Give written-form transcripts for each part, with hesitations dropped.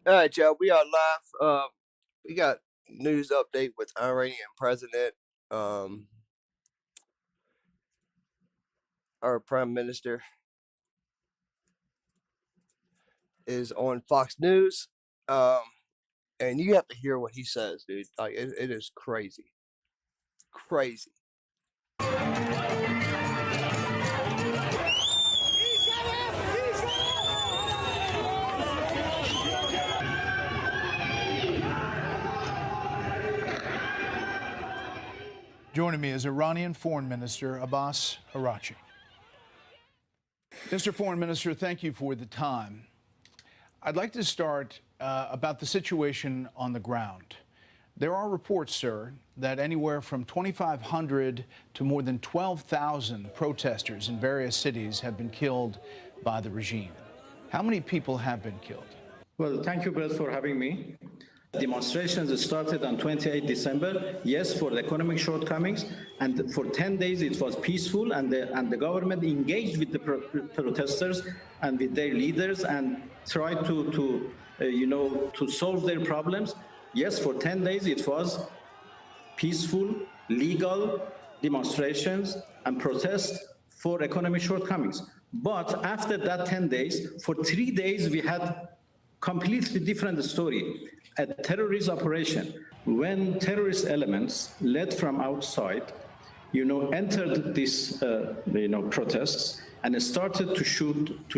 All right, y'all. We are live. We got news update with Iranian president. Um, our prime minister is on Fox News. Um, and you have to hear what he says, dude. Like it is crazy, crazy. Joining me is Iranian Foreign Minister Abbas Araghchi. Mr. Foreign Minister, thank you for the time. I'd like to start about the situation on the ground. There are reports, sir, that anywhere from 2,500 to more than 12,000 protesters in various cities have been killed by the regime. How many people have been killed? Well, thank you, Brett, for having me. Demonstrations started on 28 December, yes, for the economic shortcomings, and for 10 days it was peaceful, and the government engaged with the protesters and with their leaders and tried to solve their problems. Yes, for 10 days it was peaceful, legal demonstrations and protests for economic shortcomings. But after that 10 days, for 3 days we had completely different story. A terrorist operation, when terrorist elements led from outside, entered these, protests and started to shoot,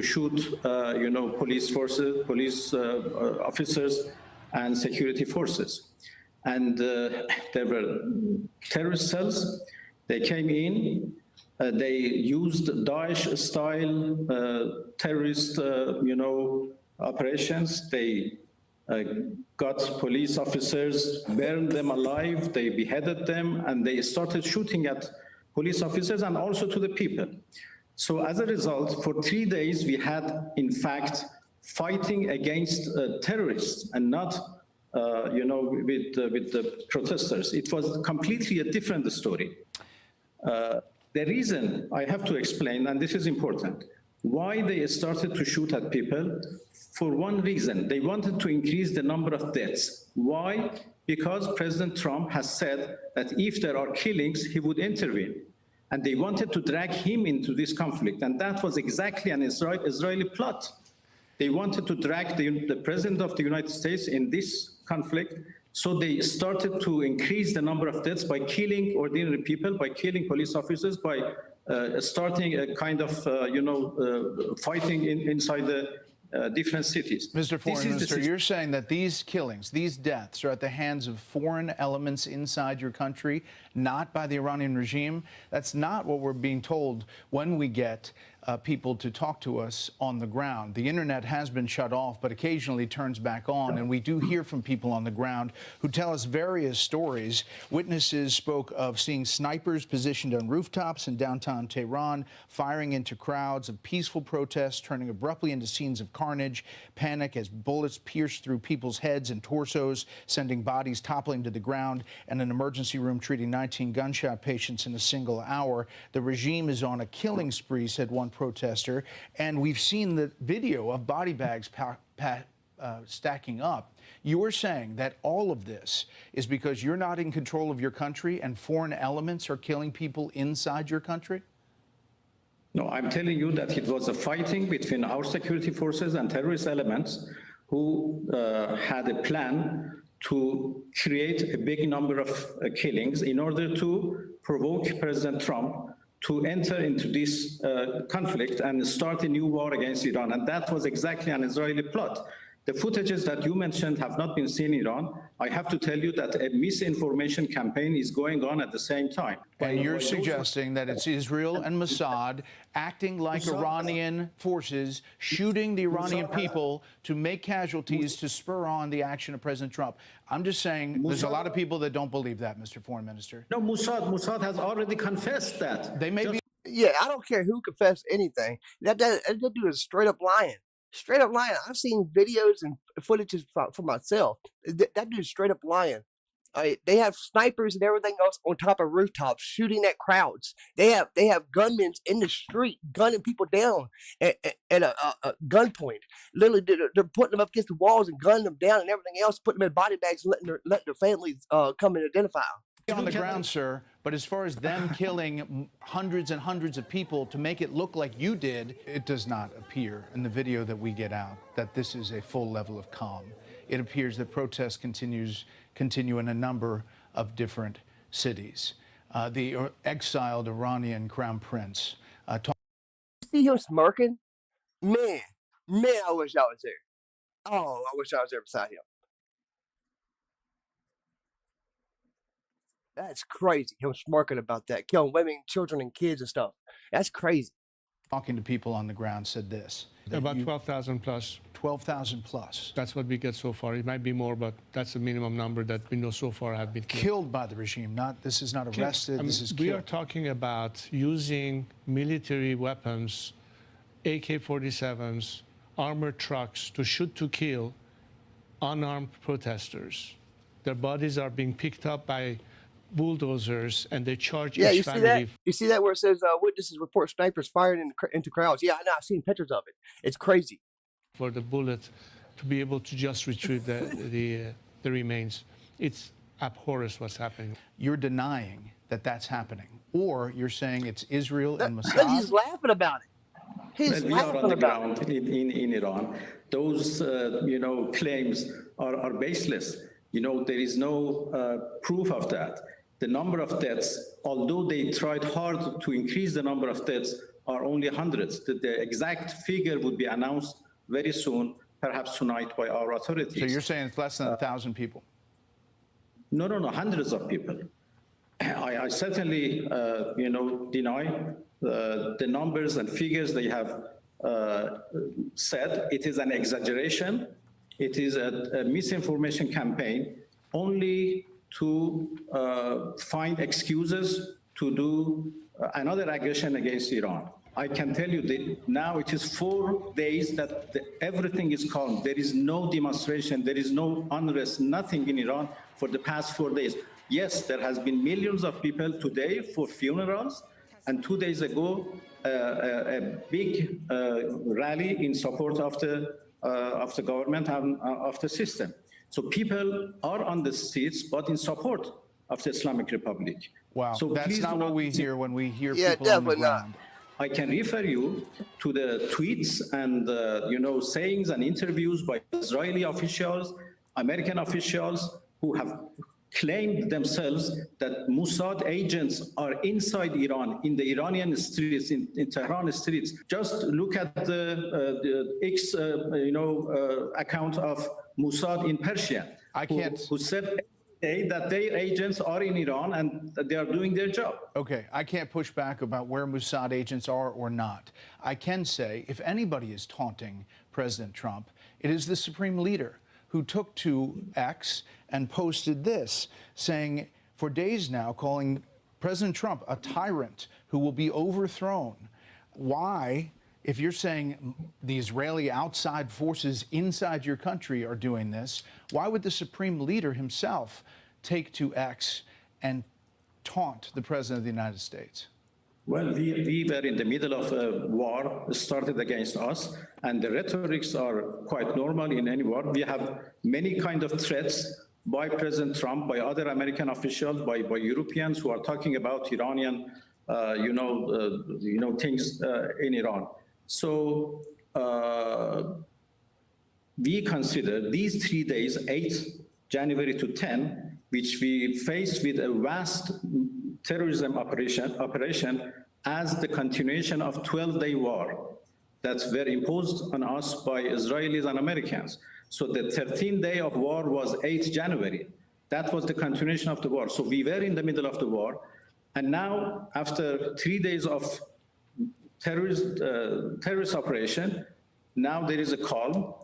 police forces, police officers, and security forces. And there were terrorist cells. They came in. They used Daesh-style terrorist, operations. They got police officers, burned them alive, they beheaded them, and they started shooting at police officers and also to the people. So as a result, for 3 days, we had, in fact, fighting against terrorists and not, with the protesters. It was completely a different story. The reason I have to explain, and this is important, why they started to shoot at people, for one reason, they wanted to increase the number of deaths. Why? Because President Trump has said that if there are killings, he would intervene. And they wanted to drag him into this conflict. And that was exactly an Israeli plot. They wanted to drag the President of the United States in this conflict. So they started to increase the number of deaths by killing ordinary people, by killing police officers, by starting a kind of, fighting inside the different cities. Mr. Foreign Minister, you're saying that these killings, these deaths are at the hands of foreign elements inside your country, not by the Iranian regime. That's not what we're being told when we get people to talk to us on the ground. The internet has been shut off, but occasionally turns back on, and we do hear from people on the ground who tell us various stories. Witnesses spoke of seeing snipers positioned on rooftops in downtown Tehran, firing into crowds of peaceful protests, turning abruptly into scenes of carnage, panic as bullets pierced through people's heads and torsos, sending bodies toppling to the ground, and an emergency room treating 19 gunshot patients in a single hour. The regime is on a killing spree, said one protester, and we've seen the video of body bags stacking up. You are saying that all of this is because you're not in control of your country and foreign elements are killing people inside your country? No, I'm telling you that it was a fighting between our security forces and terrorist elements who had a plan to create a big number of killings in order to provoke President Trump to enter into this conflict and start a new war against Iran. And that was exactly an Israeli plot. The footages that you mentioned have not been seen in Iran. I have to tell you that a misinformation campaign is going on at the same time. And you're suggesting that it's Israel and Mossad acting like Iranian forces, shooting the Iranian people to make casualties to spur on the action of President Trump. I'm just saying there's a lot of people that don't believe that, Mr. Foreign Minister. No, Mossad has already confessed that. They may be. Yeah, I don't care who confessed anything. That dude is straight up lying. Straight up lying. I've seen videos and footages for myself. That dude's straight up lying. They have snipers and everything else on top of rooftops shooting at crowds. They have gunmen in the street gunning people down at a gunpoint. Literally, they're putting them up against the walls and gunning them down and everything else, putting them in body bags and letting their families come and identify them. On the ground, sir, but as far as them killing hundreds and hundreds of people to make it look like you did, it does not appear in the video that we get out that this is a full level of calm. It appears that protests continue in a number of different cities. The exiled Iranian crown prince. See him smirking? Man, I wish I was there. Oh, I wish I was there beside him. That's crazy. Him smirking about that, killing women, children, and kids and stuff. That's crazy. Talking to people on the ground said this. About 12,000 plus. 12,000 plus. That's what we get so far. It might be more, but that's the minimum number that we know so far have been killed by the regime. This is not arrested. This is killed. We are talking about using military weapons, AK-47s, armored trucks to shoot to kill unarmed protesters. Their bodies are being picked up by bulldozers and they charge each family. You see that where it says witnesses report snipers firing into crowds? Yeah, I know. I've seen pictures of it. It's crazy. For the bullet to be able to just retrieve the remains. It's abhorrent what's happening. You're denying that that's happening, or you're saying it's Israel and Mossad? He's laughing about it. He's we are on the laughing ground in Iran. Those, claims are baseless. There is no proof of that. The number of deaths, although they tried hard to increase the number of deaths, are only hundreds. The exact figure would be announced very soon, perhaps tonight, by our authorities. So you're saying it's less than 1,000 people? No, hundreds of people. I certainly, deny the numbers and figures they have said. It is an exaggeration. It is a misinformation campaign only to find excuses to do another aggression against Iran. I can tell you that now it is 4 days that everything is calm. There is no demonstration, there is no unrest, nothing in Iran for the past 4 days. Yes, there has been millions of people today for funerals, and 2 days ago, a big rally in support of the government and of the system. So people are on the streets, but in support of the Islamic Republic. Wow, so that's not what we hear when we hear people on the definitely ground. not. I can refer you to the tweets and sayings and interviews by Israeli officials, American officials who have claimed themselves that Mossad agents are inside Iran, in the Iranian streets, in Tehran streets. Just look at the X, account of Mossad in Persia, who said that their agents are in Iran and that they are doing their job. Okay, I can't push back about where Mossad agents are or not. I can say, if anybody is taunting President Trump, it is the supreme leader who took to X and posted this, saying for days now, calling President Trump a tyrant who will be overthrown. Why, if you're saying the Israeli outside forces inside your country are doing this, why would the supreme leader himself take to X and taunt the President of the United States? Well, we were in the middle of a war started against us, and the rhetorics are quite normal in any war. We have many kind of threats by President Trump, by other American officials, by Europeans who are talking about Iranian, things in Iran. So we consider these 3 days, 8 January to 10, which we faced with a vast terrorism operation as the continuation of 12-day war that were imposed on us by Israelis and Americans. So the 13th day of war was 8 January. That was the continuation of the war. So we were in the middle of the war. And now, after 3 days of terrorist operation, now there is a calm.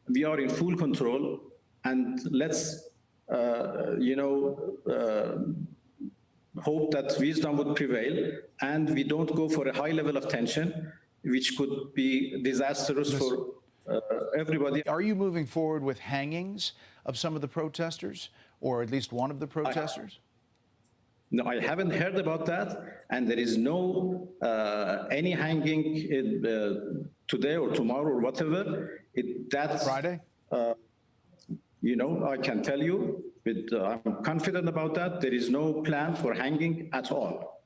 We are in full control. And let's, hope that wisdom would prevail and we don't go for a high level of tension, which could be disastrous for everybody. Are you moving forward with hangings of some of the protesters, or at least one of the protesters? No, I haven't heard about that, and there is no any hanging today or tomorrow or whatever. That's Friday? You know, I can tell you, I'm confident about that. There is no plan for hanging at all.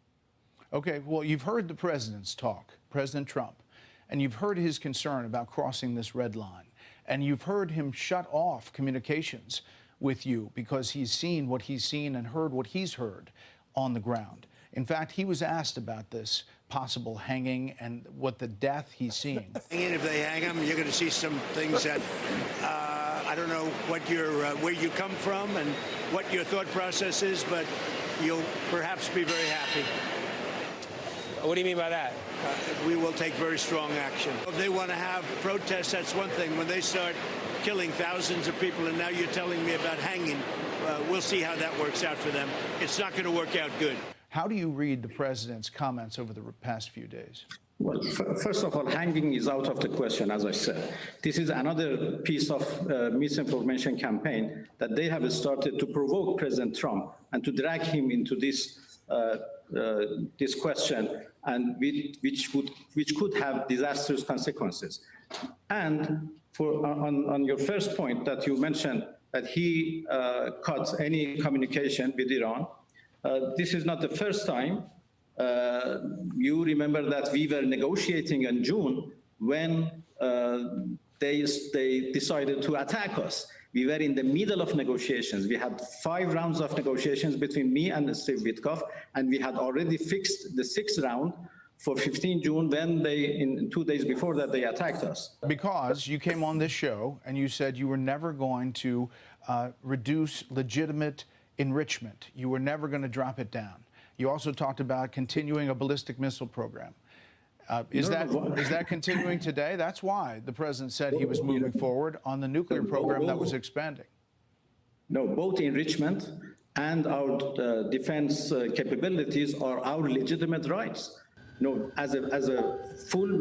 Okay, well, you've heard the president's talk, President Trump, and you've heard his concern about crossing this red line, and you've heard him shut off communications with you because he's seen what he's seen and heard what he's heard on the ground. In fact, he was asked about this possible hanging and what the death he's seeing. If they hang him, you're going to see some things that I don't know what where you come from and what your thought process is, but you'll perhaps be very happy. What do you mean by that? We will take very strong action. If they want to have protests, that's one thing. When they start killing thousands of people, and now you're telling me about hanging, we'll see how that works out for them. It's not going to work out good. How do you read the president's comments over the past few days? Well, first of all, hanging is out of the question, as I said. This is another piece of misinformation campaign that they have started to provoke President Trump and to drag him into this this question, and which could have disastrous consequences. And on your first point that you mentioned, that he cut any communication with Iran, this is not the first time. You remember that we were negotiating in June when they decided to attack us. We were in the middle of negotiations. We had 5 rounds of negotiations between me and Steve Witkoff, and we had already fixed the 6th round for 15 June when in 2 days before that they attacked us. Because you came on this show and you said you were never going to reduce legitimate enrichment. You were never going to drop it down. You also talked about continuing a ballistic missile program. Is that continuing today? That's why the president said he was moving forward on the nuclear program that was expanding. No, both enrichment and our defense capabilities are our legitimate rights. No, as a full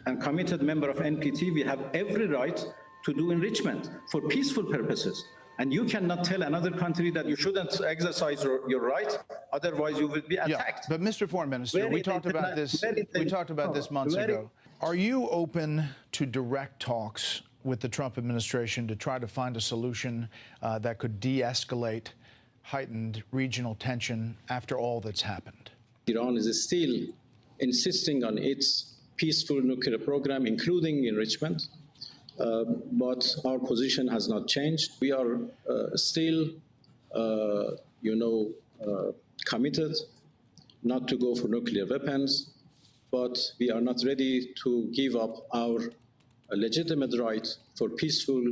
and committed member of NPT, we have every right to do enrichment for peaceful purposes. And you cannot tell another country that you shouldn't exercise your right, otherwise you will be attacked. Yeah, but Mr. Foreign Minister, we talked about this. We talked about this months ago. Are you open to direct talks with the Trump administration to try to find a solution that could de-escalate heightened regional tension after all that's happened? Iran is still insisting on its peaceful nuclear program, including enrichment. But our position has not changed. We are still, committed not to go for nuclear weapons, but we are not ready to give up our legitimate right for peaceful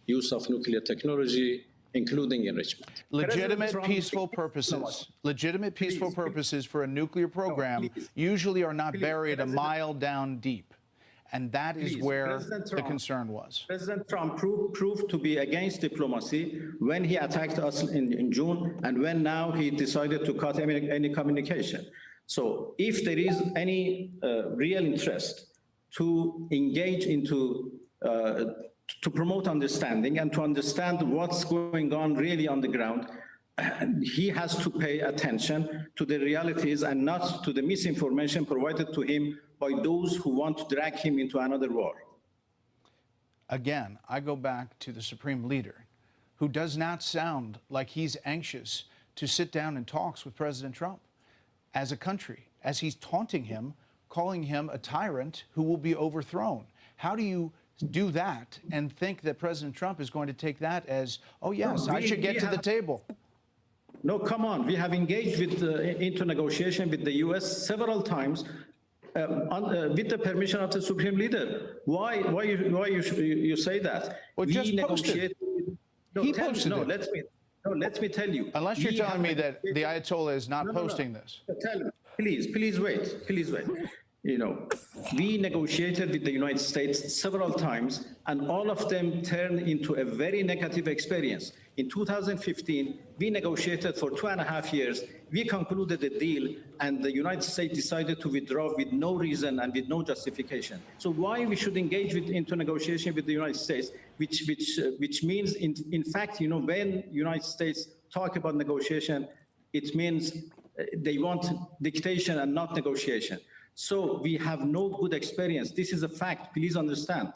use of nuclear technology, including enrichment. Legitimate peaceful purposes. Legitimate peaceful purposes for a nuclear program usually are not buried a mile down deep. And that is where the concern was. President Trump proved to be against diplomacy when he attacked us in June, and when now he decided to cut any communication. So if there is any real interest to engage into, to promote understanding and to understand what's going on really on the ground, he has to pay attention to the realities and not to the misinformation provided to him by those who want to drag him into another war. Again, I go back to the Supreme Leader, who does not sound like he's anxious to sit down in talks with President Trump as a country, as he's taunting him, calling him a tyrant who will be overthrown. How do you do that and think that President Trump is going to take that as, oh, yes, I should get to the table? No, come on. We have engaged into negotiation with the U.S. several times with the permission of the Supreme Leader. Why you say that? Well, just negotiated. He posted it. Let me tell you. Unless you're telling me that the Ayatollah is not posting this. Tell me, please wait. You know, we negotiated with the United States several times, and all of them turned into a very negative experience. In 2015, we negotiated for 2.5 years. We concluded a deal, and the United States decided to withdraw with no reason and with no justification. So why we should engage into negotiation with the United States, which means, in fact, you know, when United States talk about negotiation, it means they want dictation and not negotiation. So we have no good experience. This is a fact. Please understand.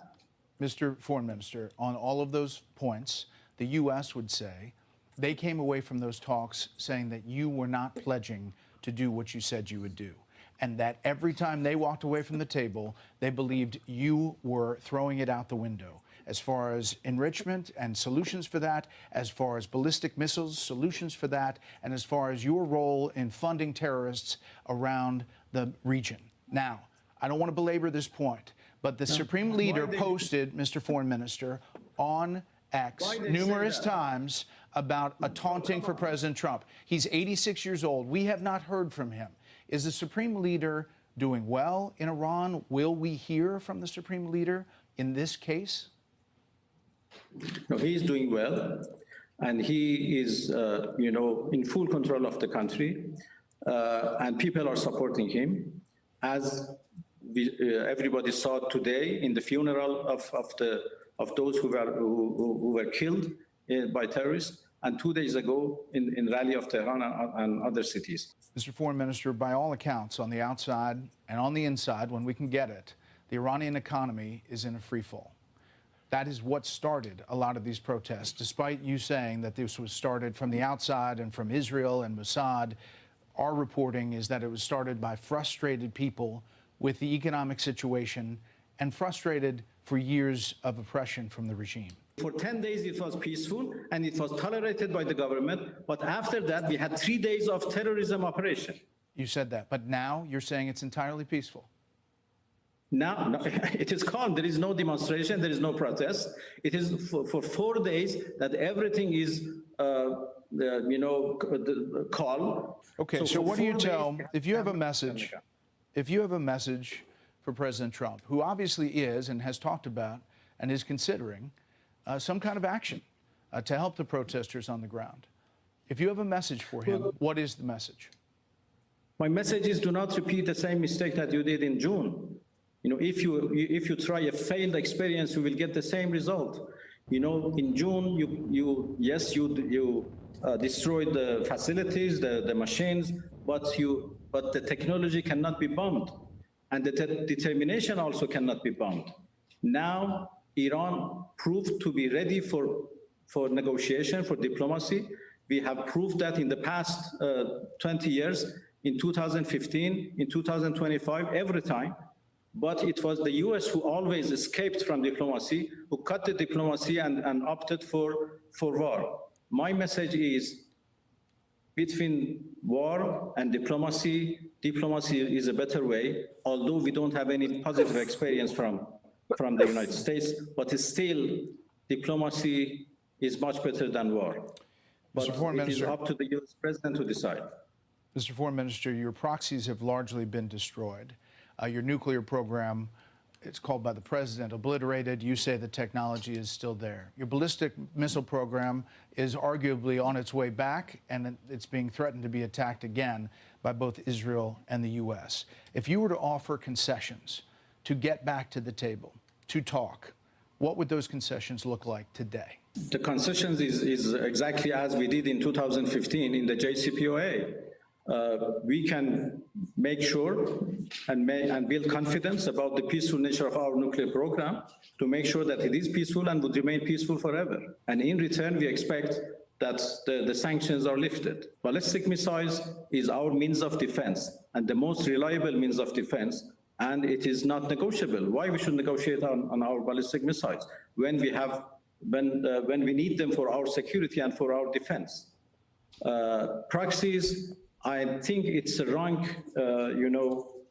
Mr. Foreign Minister, on all of those points, the U.S. would say they came away from those talks saying that you were not pledging to do what you said you would do, and that every time they walked away from the table, they believed you were throwing it out the window as far as enrichment and solutions for that, as far as ballistic missiles, solutions for that, and as far as your role in funding terrorists around the region. Now, I don't want to belabor this point, but the Supreme Leader posted, Mr. Foreign Minister, on X numerous times about a taunting for President Trump. He's 86 years old. We have not heard from him. Is the Supreme Leader doing well in Iran? Will we hear from the Supreme Leader in this case? No, he is doing well, and he is, in full control of the country, and people are supporting him, as everybody saw today in the funeral of those who were killed by terrorists, and 2 days ago in Rally of Tehran and other cities. Mr. Foreign Minister, by all accounts, on the outside and on the inside, when we can get it, the Iranian economy is in a free fall. That is what started a lot of these protests, despite you saying that this was started from the outside and from Israel and Mossad. Our reporting is that it was started by frustrated people with the economic situation and frustrated for years of oppression from the regime. For 10 days, it was peaceful, and it was tolerated by the government. But after that, we had 3 days of terrorism operation. You said that, but now you're saying it's entirely peaceful. Now, no, it is calm. There is no demonstration. There is no protest. It is for 4 days that everything is, calm. Okay, so what do you tell, if you have a message, for President Trump, who obviously is and has talked about and is considering some kind of action to help the protesters on the ground. If you have a message for him, what is the message? My message is, do not repeat the same mistake that you did in June. If you try a failed experience, you will get the same result. In June, you destroyed the facilities, the machines, but the technology cannot be bombed, and the determination also cannot be bombed. Now, Iran proved to be ready for negotiation, for diplomacy. We have proved that in the past 20 years, in 2015, in 2025, every time. But it was the US who always escaped from diplomacy, who cut the diplomacy and opted for war. My message is, between war and diplomacy is a better way, although we don't have any positive experience from the United States, but still, diplomacy is much better than war. But it is up to the US president to decide. Mr. Foreign Minister, your proxies have largely been destroyed. Your nuclear program, it's called by the president, obliterated. You say the technology is still there. Your ballistic missile program is arguably on its way back, and it's being threatened to be attacked again by both Israel and the U.S. If you were to offer concessions to get back to the table, to talk, what would those concessions look like today? The concessions is exactly as we did in 2015 in the JCPOA. We can make sure and build confidence about the peaceful nature of our nuclear program to make sure that it is peaceful and would remain peaceful forever. And in return, we expect that the sanctions are lifted. Ballistic missiles is our means of defense and the most reliable means of defense, and it is not negotiable. Why we should negotiate on our ballistic missiles when we need them for our security and for our defense? Proxies, I think it's a wrong,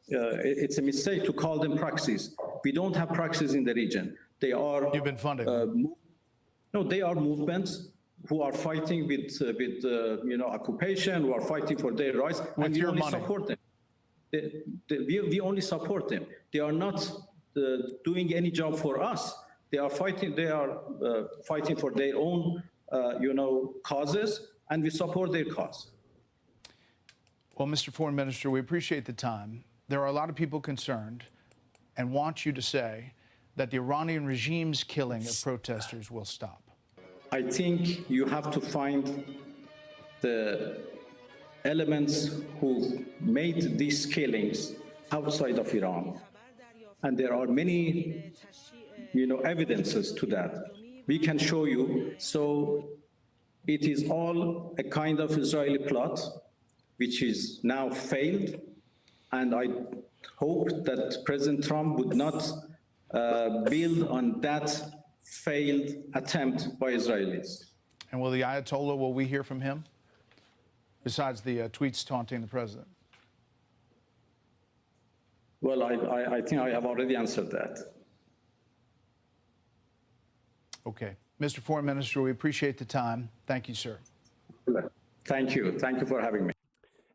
it's a mistake to call them proxies. We don't have proxies in the region. They are. You've been funding. No, they are movements who are fighting with occupation, who are fighting for their rights, and we only support them. We only support them. They are not doing any job for us. They are fighting. They are fighting for their own, causes, and we support their cause. Well, Mr. Foreign Minister, we appreciate the time. There are a lot of people concerned and want you to say that the Iranian regime's killing of protesters will stop. I think you have to find the elements who made these killings outside of Iran. And there are many, evidences to that. We can show you. So it is all a kind of Israeli plot, which is now failed. And I hope that President Trump would not build on that failed attempt by Israelis. And will the Ayatollah, will we hear from him? Besides the tweets taunting the president? Well, I think I have already answered that. Okay. Mr. Foreign Minister, we appreciate the time. Thank you, sir. Thank you. Thank you for having me.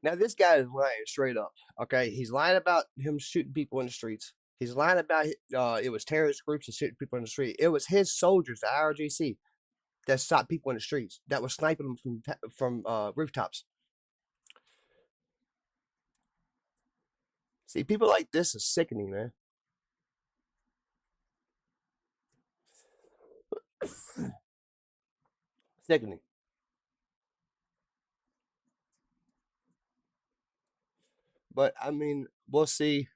Now, this guy is lying straight up, okay? He's lying about him shooting people in the streets. He's lying about it was terrorist groups that shooting people in the street. It was his soldiers, the IRGC, that shot people in the streets, that was sniping them from rooftops. See, people like this is sickening, man. Sickening. But, I mean, we'll see.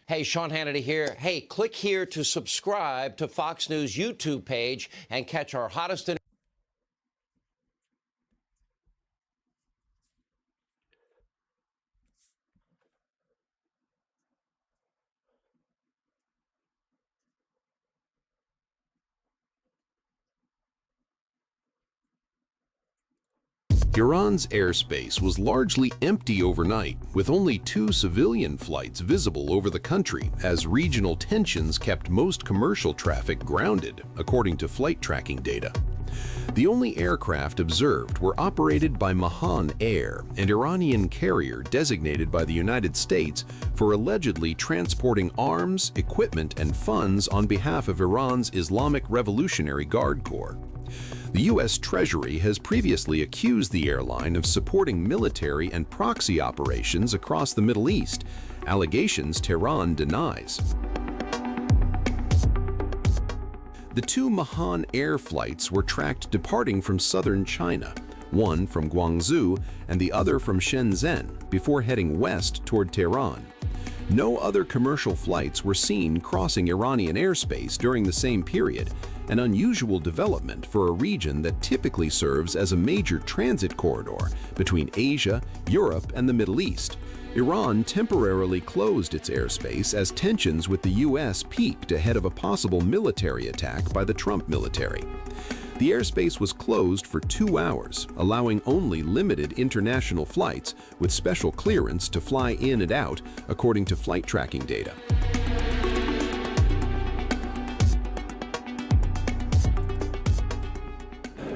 Hey, Sean Hannity here. Hey, click here to subscribe to Fox News YouTube page and catch our hottest Iran's airspace was largely empty overnight, with only 2 civilian flights visible over the country as regional tensions kept most commercial traffic grounded, according to flight tracking data. The only aircraft observed were operated by Mahan Air, an Iranian carrier designated by the United States for allegedly transporting arms, equipment, and funds on behalf of Iran's Islamic Revolutionary Guard Corps. The U.S. Treasury has previously accused the airline of supporting military and proxy operations across the Middle East, allegations Tehran denies. The 2 Mahan Air flights were tracked departing from southern China, one from Guangzhou and the other from Shenzhen, before heading west toward Tehran. No other commercial flights were seen crossing Iranian airspace during the same period, an unusual development for a region that typically serves as a major transit corridor between Asia, Europe, and the Middle East. Iran temporarily closed its airspace as tensions with the U.S. peaked ahead of a possible military attack by the Trump military. The airspace was closed for 2 hours, allowing only limited international flights with special clearance to fly in and out, according to flight tracking data.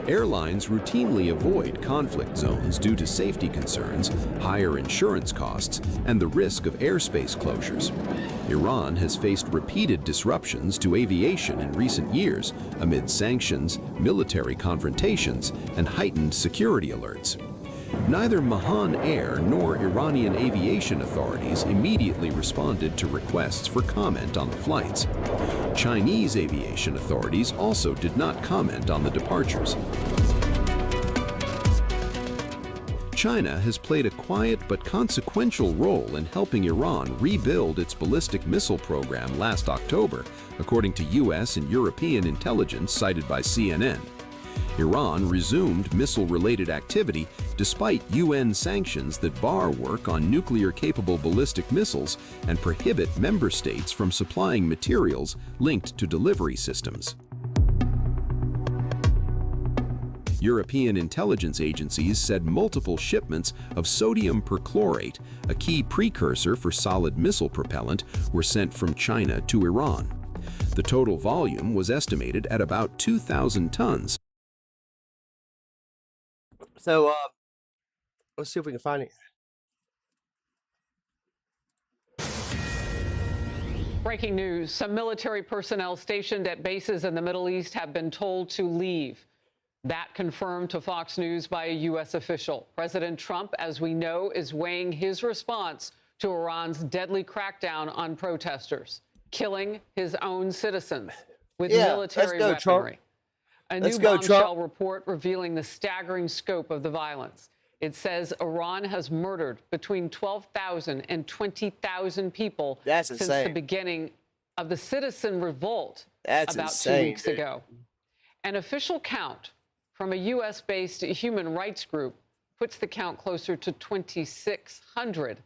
Airlines routinely avoid conflict zones due to safety concerns, higher insurance costs, and the risk of airspace closures. Iran has faced repeated disruptions to aviation in recent years amid sanctions, military confrontations, and heightened security alerts. Neither Mahan Air nor Iranian aviation authorities immediately responded to requests for comment on the flights. Chinese aviation authorities also did not comment on the departures. China has played a quiet but consequential role in helping Iran rebuild its ballistic missile program last October, according to U.S. and European intelligence cited by CNN. Iran resumed missile-related activity despite UN sanctions that bar work on nuclear-capable ballistic missiles and prohibit member states from supplying materials linked to delivery systems. European intelligence agencies said multiple shipments of sodium perchlorate, a key precursor for solid missile propellant, were sent from China to Iran. The total volume was estimated at about 2,000 tons. So, let's see if we can find it. Breaking news. Some military personnel stationed at bases in the Middle East have been told to leave. That confirmed to Fox News by a U.S. official. President Trump, as we know, is weighing his response to Iran's deadly crackdown on protesters, killing his own citizens with military weaponry. A Let's new go, bombshell Trump. report revealing the staggering scope of the violence. It says Iran has murdered between 12,000 and 20,000 people That's since the insane. beginning of the citizen revolt That's about insane, 2 weeks dude. ago. An official count from a U.S.-based human rights group puts the count closer to 2,600,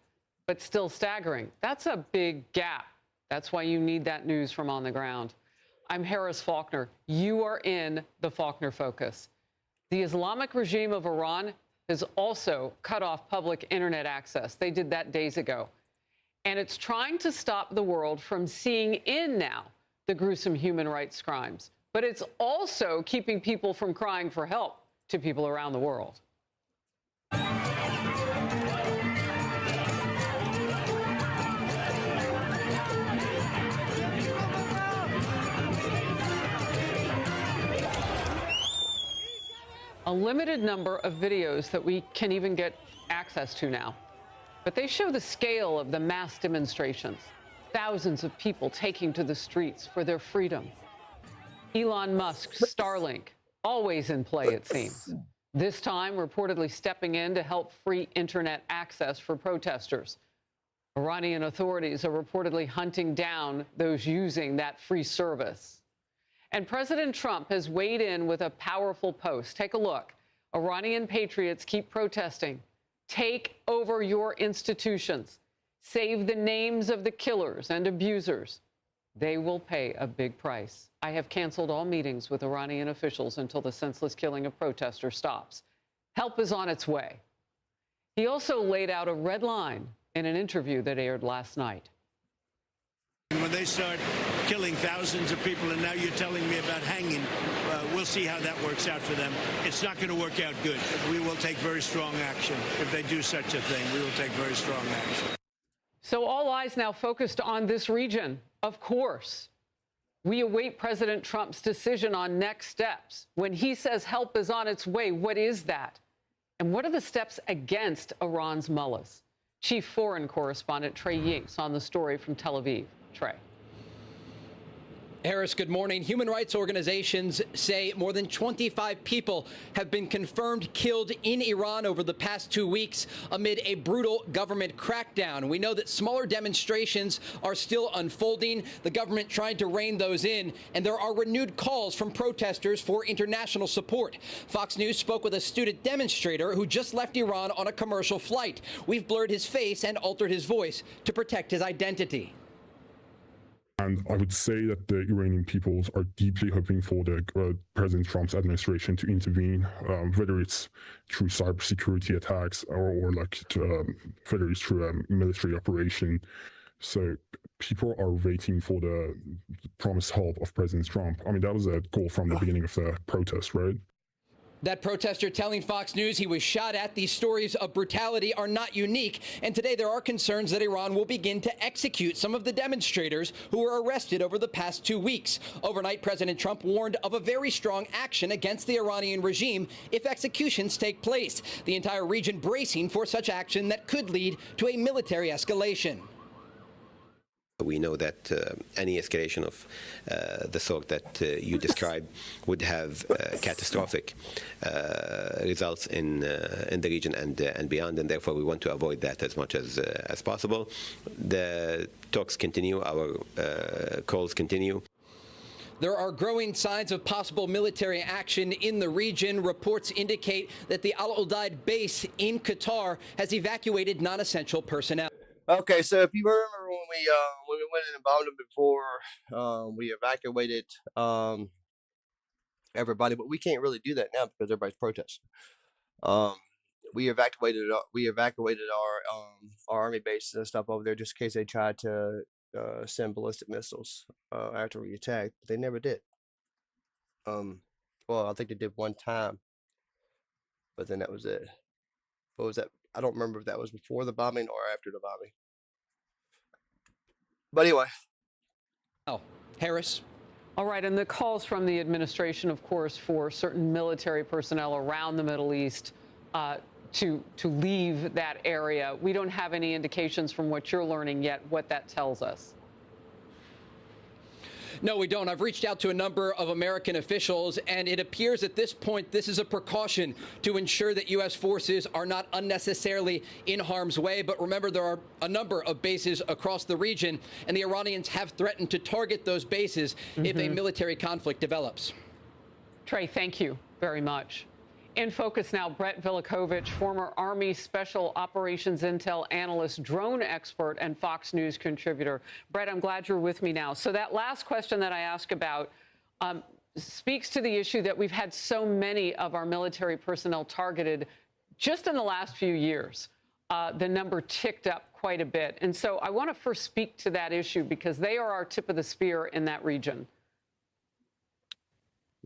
but still staggering. That's a big gap. That's why you need that news from on the ground. I'm Harris Faulkner. You are in the Faulkner Focus. The Islamic regime of Iran has also cut off public internet access. They did that days ago. And it's trying to stop the world from seeing in now the gruesome human rights crimes. But it's also keeping people from crying for help to people around the world. A limited number of videos that we can even get access to now. But they show the scale of the mass demonstrations. Thousands of people taking to the streets for their freedom. Elon Musk's Starlink, always in play, it seems. This time, reportedly stepping in to help free internet access for protesters. Iranian authorities are reportedly hunting down those using that free service. And President Trump has weighed in with a powerful post. Take a look. Iranian patriots keep protesting. Take over your institutions. Save the names of the killers and abusers. They will pay a big price. I have canceled all meetings with Iranian officials until the senseless killing of protesters stops. Help is on its way. He also laid out a red line in an interview that aired last night. When they start killing thousands of people, and now you're telling me about hanging, we'll see how that works out for them. It's not going to work out good. We will take very strong action. If they do such a thing, we will take very strong action. So all eyes now focused on this region, of course. We await President Trump's decision on next steps. When he says help is on its way, what is that? And what are the steps against Iran's mullahs? Chief Foreign Correspondent Trey Yingst on the story from Tel Aviv. Trey. Harris, good morning. Human rights organizations say more than 25 people have been confirmed killed in Iran over the past 2 weeks amid a brutal government crackdown. We know that smaller demonstrations are still unfolding, the government trying to rein those in, and there are renewed calls from protesters for international support. Fox News spoke with a student demonstrator who just left Iran on a commercial flight. We've blurred his face and altered his voice to protect his identity. And I would say that the Iranian peoples are deeply hoping for the President Trump's administration to intervene, whether it's through cybersecurity attacks or whether it's through a military operation. So people are waiting for the promised help of President Trump. I mean, that was a goal from the beginning of the protest, right? That protester telling Fox News he was shot at. These stories of brutality are not unique. And today there are concerns that Iran will begin to execute some of the demonstrators who were arrested over the past 2 weeks. Overnight, President Trump warned of a very strong action against the Iranian regime if executions take place. The entire region bracing for such action that could lead to a military escalation. We know that any escalation of the sort that you described would have catastrophic results in the region and beyond, and therefore we want to avoid that as much as possible. The talks continue, our calls continue. There are growing signs of possible military action in the region. Reports indicate that the Al Udeid base in Qatar has evacuated non-essential personnel. Okay, so if you remember when we went in and bombed them before, we evacuated everybody, but we can't really do that now because everybody's protesting. We evacuated our army bases and stuff over there just in case they tried to send ballistic missiles after we attacked, but they never did. Well, I think they did one time, but then that was it. What was that? I don't remember if that was before the bombing or after the bombing. But anyway. Oh, Harris. All right, and the calls from the administration, of course, for certain military personnel around the Middle East to leave that area. We don't have any indications from what you're learning yet what that tells us. No, we don't. I've reached out to a number of American officials, and it appears at this point this is a precaution to ensure that U.S. forces are not unnecessarily in harm's way. But remember, there are a number of bases across the region, and the Iranians have threatened to target those bases if a military conflict develops. Trey, thank you very much. In focus now, Brett Velikovich, former Army Special Operations Intel analyst, drone expert, and Fox News contributor. Brett, I'm glad you're with me now. So that last question that I asked about speaks to the issue that we've had so many of our military personnel targeted just in the last few years. The number ticked up quite a bit. And so I want to first speak to that issue because they are our tip of the spear in that region.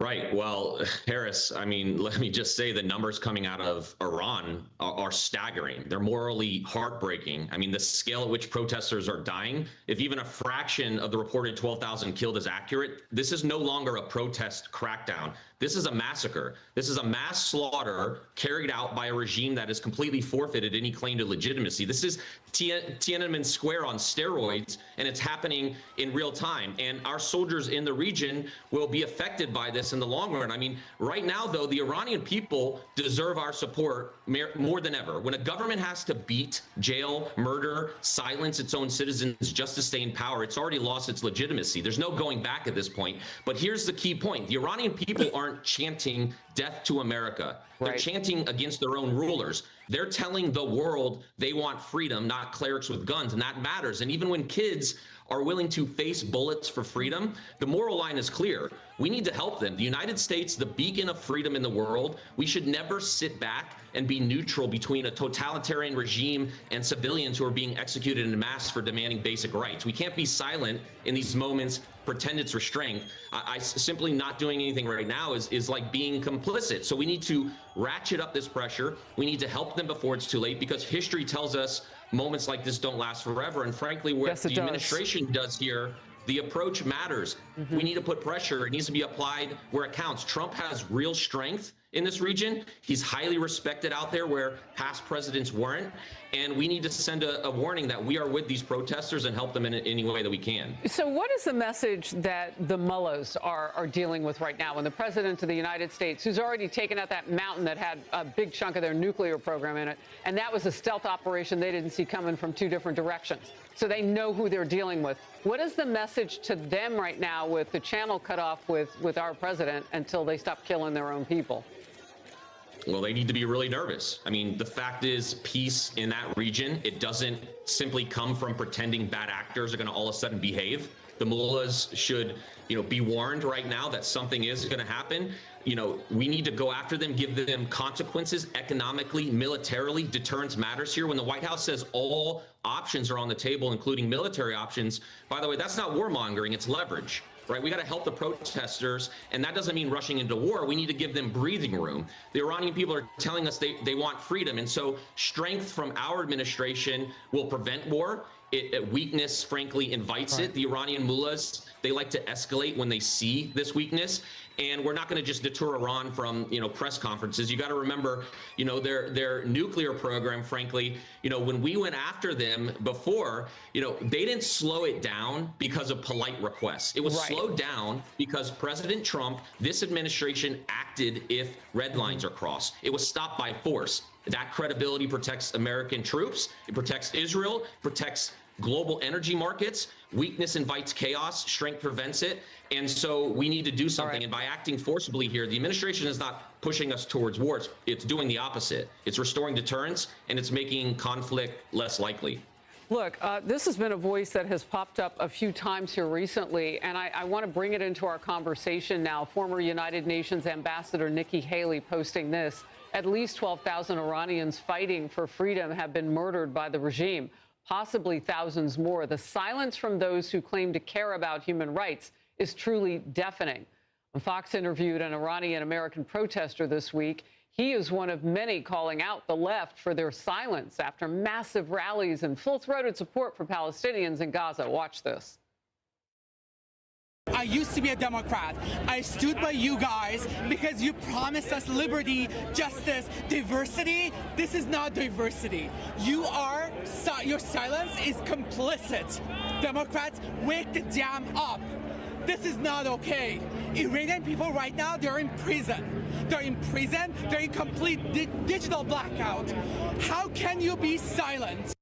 Right. Well, Harris, I mean, let me just say the numbers coming out of Iran are staggering. They're morally heartbreaking. I mean, the scale at which protesters are dying, if even a fraction of the reported 12,000 killed is accurate, this is no longer a protest crackdown. This is a massacre. This is a mass slaughter carried out by a regime that has completely forfeited any claim to legitimacy. This is Tiananmen Square on steroids, and it's happening in real time. And our soldiers in the region will be affected by this in the long run. I mean, right now, though, the Iranian people deserve our support more than ever. When a government has to beat, jail, murder, silence its own citizens just to stay in power, it's already lost its legitimacy. There's no going back at this point. But here's the key point. The Iranian people aren't chanting death to America. They're chanting against their own rulers. They're telling the world they want freedom, not clerics with guns, and that matters. And even when kids are willing to face bullets for freedom, the moral line is clear. We need to help them. The United States, the beacon of freedom in the world, we should never sit back and be neutral between a totalitarian regime and civilians who are being executed in mass for demanding basic rights. We can't be silent in these moments, pretend it's restraint. I simply not doing anything right now is like being complicit. So we need to ratchet up this pressure. We need to help them before it's too late, because history tells us moments like this don't last forever. And frankly, what the administration does here, the approach matters. We need to put pressure. It needs to be applied where it counts. Trump has real strength in this region. He's highly respected out there where past presidents weren't. And we need to send a warning that we are with these protesters and help them in any way that we can. So what is the message that the mullahs are dealing with right now when the president of the United States, who's already taken out that mountain that had a big chunk of their nuclear program in it, and that was a stealth operation they didn't see coming from two different directions. So they know who they're dealing with. What is the message to them right now with the channel cut off with our president until they stop killing their own people? Well, they need to be really nervous. I mean, the fact is, peace in that region, it doesn't simply come from pretending bad actors are going to all of a sudden behave. The mullahs should, be warned right now that something is going to happen. We need to go after them, give them consequences economically, militarily. Deterrence matters here. When the White House says all options are on the table, including military options, by the way, that's not warmongering, it's leverage. Right? We got to help the protesters, and that doesn't mean rushing into war. We need to give them breathing room. The Iranian people are telling us they want freedom, and so strength from our administration will prevent war. Weakness, frankly, invites it. The Iranian mullahs, they like to escalate when they see this weakness, and we're not going to just deter Iran from, press conferences. You got to remember, their nuclear program, frankly, when we went after them before, they didn't slow it down because of polite requests. It was slowed down because President Trump, this administration acted if red lines are crossed. It was stopped by force. That credibility protects American troops. It protects Israel, protects global energy markets. Weakness invites chaos, strength prevents it. And so we need to do something. And by acting forcibly here, the administration is not pushing us towards war. It's doing the opposite. It's restoring deterrence, and it's making conflict less likely. Look, this has been a voice that has popped up a few times here recently, and I want to bring it into our conversation now. Former United Nations Ambassador Nikki Haley posting this. At least 12,000 Iranians fighting for freedom have been murdered by the regime, possibly thousands more. The silence from those who claim to care about human rights is truly deafening. Fox interviewed an Iranian-American protester this week. He is one of many calling out the left for their silence after massive rallies and full-throated support for Palestinians in Gaza. Watch this. I used to be a Democrat. I stood by you guys because you promised us liberty, justice, diversity. This is not diversity. Your silence is complicit. Democrats, wake the damn up. This is not okay. Iranian people right now, they're in prison. They're in prison. They're in complete digital blackout. How can you be silent?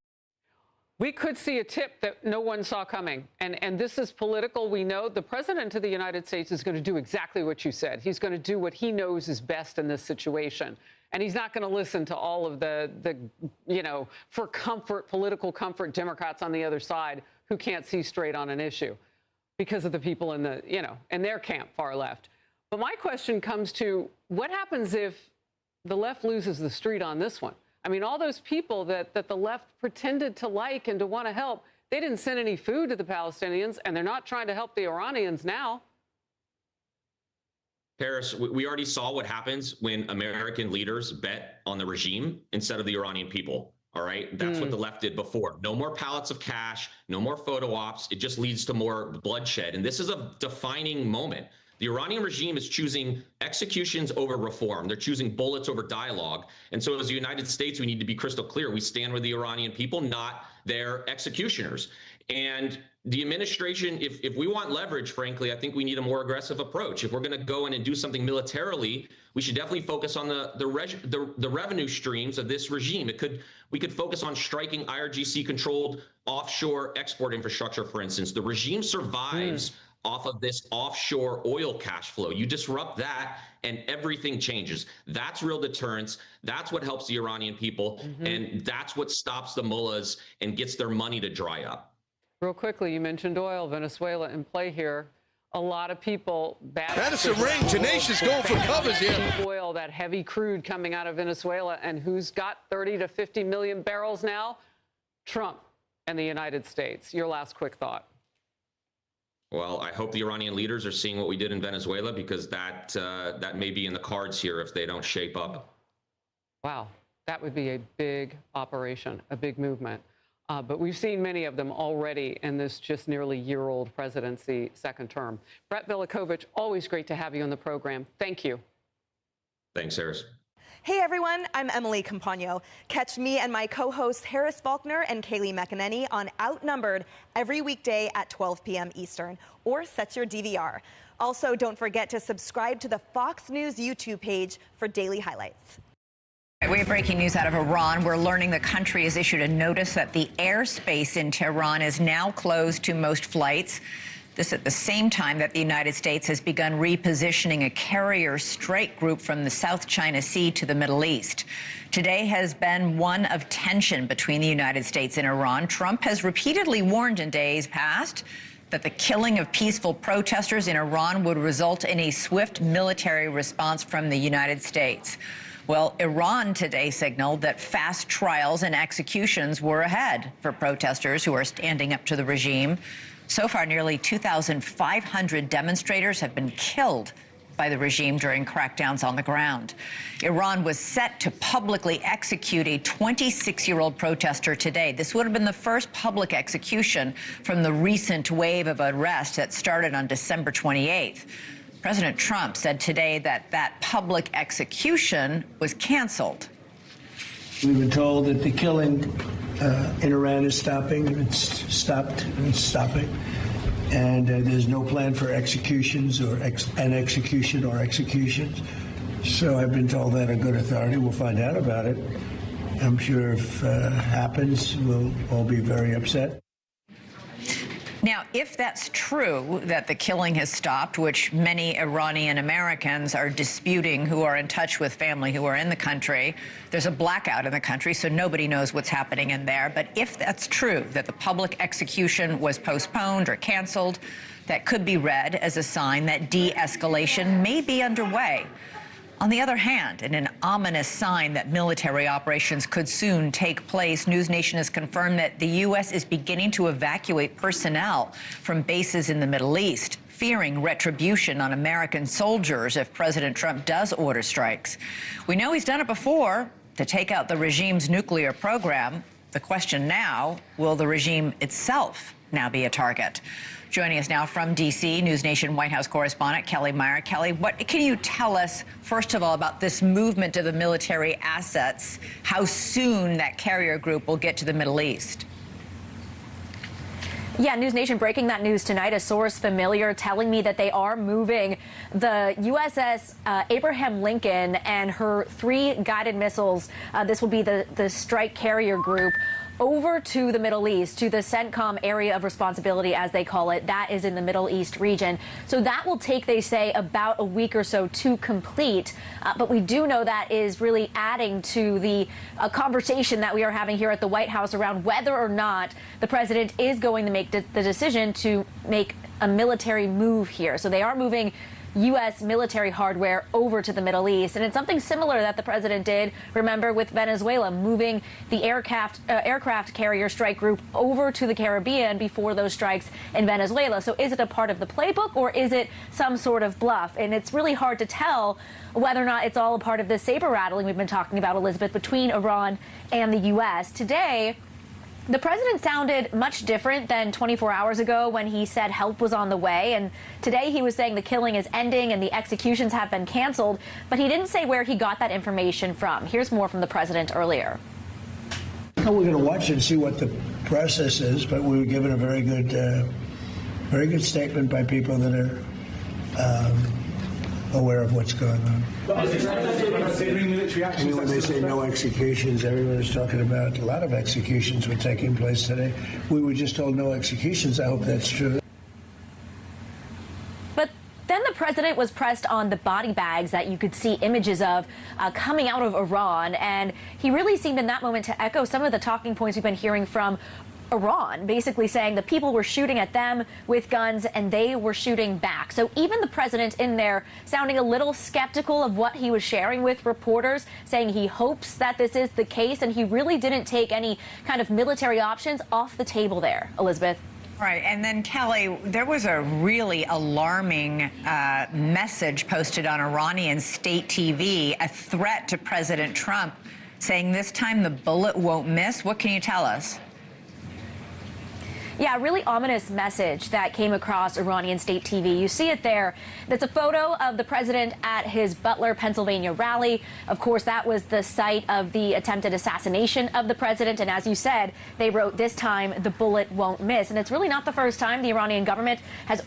We could see a tip that no one saw coming. And this is political. We know the president of the United States is going to do exactly what you said. He's going to do what he knows is best in this situation. And he's not going to listen to all of the for comfort, political comfort Democrats on the other side who can't see straight on an issue because of the people in the, in their camp, far left. But my question comes to what happens if the left loses the street on this one? I mean, all those people that the left pretended to like and to want to help, they didn't send any food to the Palestinians, and they're not trying to help the Iranians now. Paris, we already saw what happens when American leaders bet on the regime instead of the Iranian people. All right. That's what the left did before. No more pallets of cash, no more photo ops. It just leads to more bloodshed. And this is a defining moment. The Iranian regime is choosing executions over reform. They're choosing bullets over dialogue. And so as the United States, we need to be crystal clear. We stand with the Iranian people, not their executioners. And the administration, if we want leverage, frankly, I think we need a more aggressive approach. If we're going to go in and do something militarily, we should definitely focus on the revenue streams of this regime. We could focus on striking IRGC-controlled offshore export infrastructure, for instance. The regime survives off of this offshore oil cash flow. You disrupt that and everything changes. That's real deterrence. That's what helps the Iranian people. And that's what stops the mullahs and gets their money to dry up. Real quickly, you mentioned oil, Venezuela in play here. A lot of people, Madison Ring, tenacious going for covers here. Oil, that heavy crude coming out of Venezuela, and who's got 30 to 50 million barrels now? Trump and the United States. Your last quick thought. Well, I hope the Iranian leaders are seeing what we did in Venezuela, because that may be in the cards here if they don't shape up. Wow, that would be a big operation, a big movement. But we've seen many of them already in this just nearly year-old presidency, second term. Brett Velikovich, always great to have you on the program. Thank you. Thanks, Harris. Hey everyone, I'm Emily Campagno. Catch me and my co-hosts Harris Faulkner and Kayleigh McEnany on Outnumbered every weekday at 12 p.m. Eastern, or set your DVR. Also, don't forget to subscribe to the Fox News YouTube page for daily highlights. We have breaking news out of Iran. We're learning the country has issued a notice that the airspace in Tehran is now closed to most flights. This at the same time that the United States has begun repositioning a carrier strike group from the South China Sea to the Middle East. Today has been one of tension between the United States and Iran. Trump has repeatedly warned in days past that the killing of peaceful protesters in Iran would result in a swift military response from the United States. Well, Iran today signaled that fast trials and executions were ahead for protesters who are standing up to the regime. So far, nearly 2,500 demonstrators have been killed by the regime during crackdowns on the ground. Iran was set to publicly execute a 26-year-old protester today. This would have been the first public execution from the recent wave of arrests that started on December 28th. President Trump said today that that public execution was canceled. We've been told that the killing in Iran is stopping. It's stopped. It's stopping. And there's no plan for executions or an execution or executions. So I've been told that on good authority. We'll find out about it. I'm sure if it happens, we'll all be very upset. Now, if that's true, that the killing has stopped, which many Iranian Americans are disputing who are in touch with family who are in the country, there's a blackout in the country, so nobody knows what's happening in there. But if that's true, that the public execution was postponed or canceled, that could be read as a sign that de-escalation may be underway. On the other hand, in an ominous sign that military operations could soon take place, News Nation has confirmed that the U.S. is beginning to evacuate personnel from bases in the Middle East, fearing retribution on American soldiers if President Trump does order strikes. We know he's done it before to take out the regime's nuclear program. The question now, will the regime itself now be a target? Joining us now from D.C., News Nation White House correspondent Kelly Meyer. Kelly, what can you tell us, first of all, about this movement of the military assets, how soon that carrier group will get to the Middle East? Yeah, News Nation breaking that news tonight. A source familiar telling me that they are moving the USS Abraham Lincoln and her 3 guided missiles. This will be the strike carrier group over to the Middle East, to the CENTCOM area of responsibility, as they call it. That is in the Middle East region. So that will take, they say, about a week or so to complete. But we do know that is really adding to the conversation that we are having here at the White House around whether or not the president is going to make the decision to make a military move here. So they are moving U.S. military hardware over to the Middle East. And it's something similar that the president did, remember, with Venezuela, moving the aircraft carrier strike group over to the Caribbean before those strikes in Venezuela. So is it a part of the playbook, or is it some sort of bluff? And it's really hard to tell whether or not it's all a part of this saber rattling we've been talking about, Elizabeth, between Iran and the U.S. Today, the president sounded much different than 24 hours ago when he said help was on the way. And today he was saying the killing is ending and the executions have been canceled. But he didn't say where he got that information from. Here's more from the president earlier. We're going to watch and see what the process is, but we were given a very good statement by people that are aware of what's going on. I mean, when they say no executions, everyone is talking about a lot of executions were taking place today. We were just told no executions. I hope that's true. But then the president was pressed on the body bags that you could see images of coming out of Iran. And he really seemed in that moment to echo some of the talking points we've been hearing from Iran, basically saying the people were shooting at them with guns and they were shooting back. So even the president in there sounding a little skeptical of what he was sharing with reporters, saying he hopes that this is the case, and he really didn't take any kind of military options off the table there, Elizabeth. Right. And then, Kelly, there was a really alarming message posted on Iranian state TV, a threat to President Trump, saying this time the bullet won't miss. What can you tell us? Yeah, a really ominous message that came across Iranian state TV. You see it there. That's a photo of the president at his Butler, Pennsylvania rally. Of course, that was the site of the attempted assassination of the president. And as you said, they wrote, this time the bullet won't miss. And it's really not the first time the Iranian government has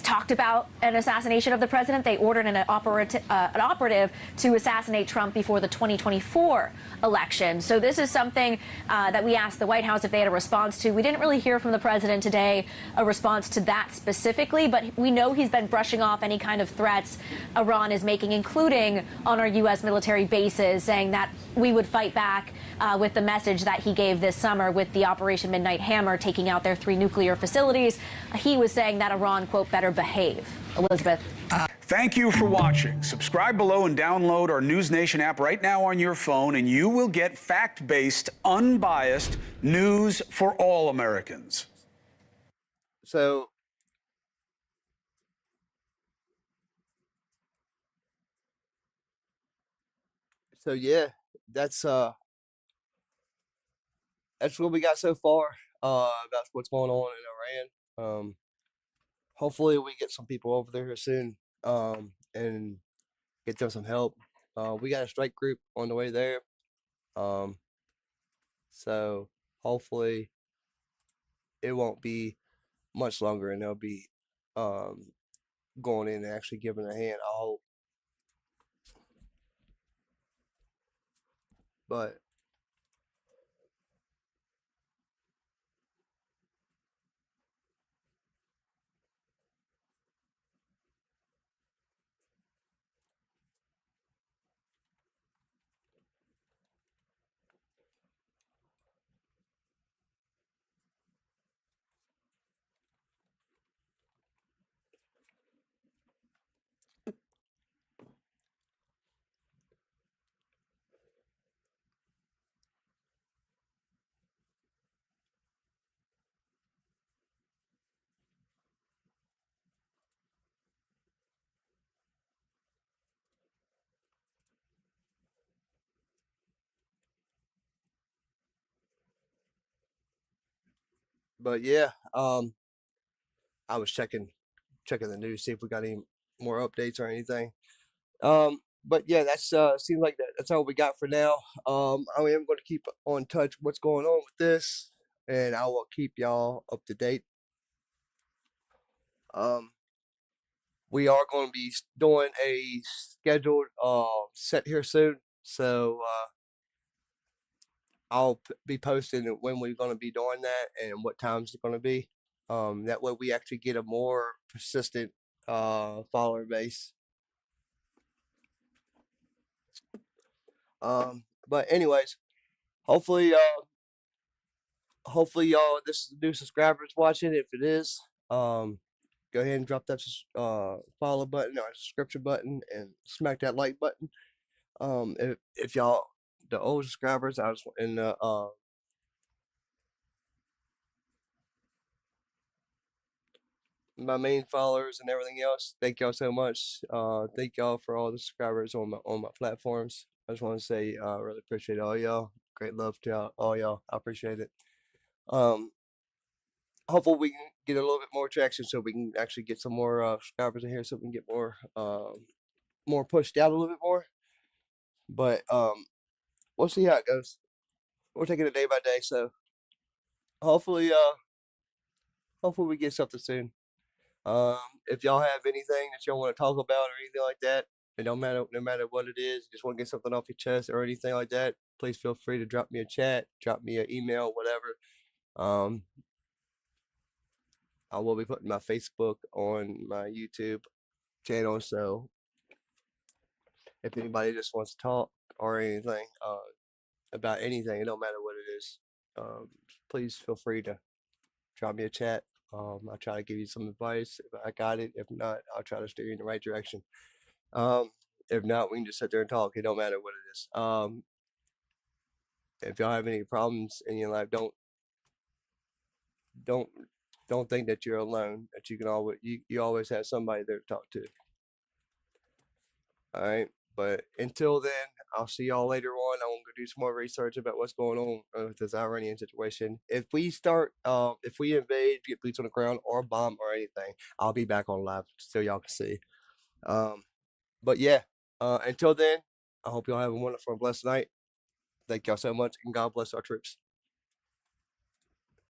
talked about an assassination of the president. They ordered an operative to assassinate Trump before the 2024 election. So this is something that we asked the White House if they had a response to. We didn't really hear from the president today a response to that specifically, but we know he's been brushing off any kind of threats Iran is making, including on our U.S. military bases, saying that we would fight back with the message that he gave this summer with the Operation Midnight Hammer, taking out their 3 nuclear facilities. He was saying that Iran, quote, better behave. Elizabeth. Thank you for watching. Subscribe below and download our News Nation app right now on your phone, and you will get fact-based, unbiased news for all Americans. So yeah, that's what we got so far about what's going on in Iran. Hopefully we get some people over there soon and get them some help. We got a strike group on the way there. So hopefully it won't be much longer, and they'll be going in and actually giving a hand, I hope. But yeah, I was checking the news, see if we got any more updates or anything. But yeah, that's seems like that's all we got for now. I am going to keep on touch what's going on with this. and I will keep y'all up to date. We are going to be doing a scheduled set here soon, so I'll be posting when we're going to be doing that and what times it's going to be. That way we actually get a more persistent follower base. But anyways, hopefully y'all, this is new subscribers watching. If it is, go ahead and drop that follow button or subscription button and smack that like button. If y'all, the old subscribers, I was in the my main followers and everything else, thank y'all so much. Thank y'all for all the subscribers on my platforms. I just want to say really appreciate all y'all. Great love to all y'all. I appreciate it. Hopefully we can get a little bit more traction so we can actually get some more subscribers in here so we can get more pushed out a little bit more. But we'll see how it goes. We're taking it day by day, so hopefully we get something soon. If y'all have anything that y'all want to talk about or anything like that, it don't matter, no matter what it is, just want to get something off your chest or anything like that, please feel free to drop me a chat, drop me an email, whatever. I will be putting my Facebook on my YouTube channel, so if anybody just wants to talk or anything about anything, it don't matter what it is, please feel free to drop me a chat. I'll try to give you some advice if I got it. If not, I'll try to steer you in the right direction. If not, we can just sit there and talk. It don't matter what it is. If y'all have any problems in your life, don't think that you're alone. That you can always you always have somebody there to talk to. All right, but until then, I'll see y'all later on. I'm gonna go do some more research about what's going on with this Iranian situation. If we invade, get boots on the ground, or bomb or anything, I'll be back on live so y'all can see. But yeah, until then, I hope y'all have a wonderful and blessed night. Thank y'all so much, and God bless our troops.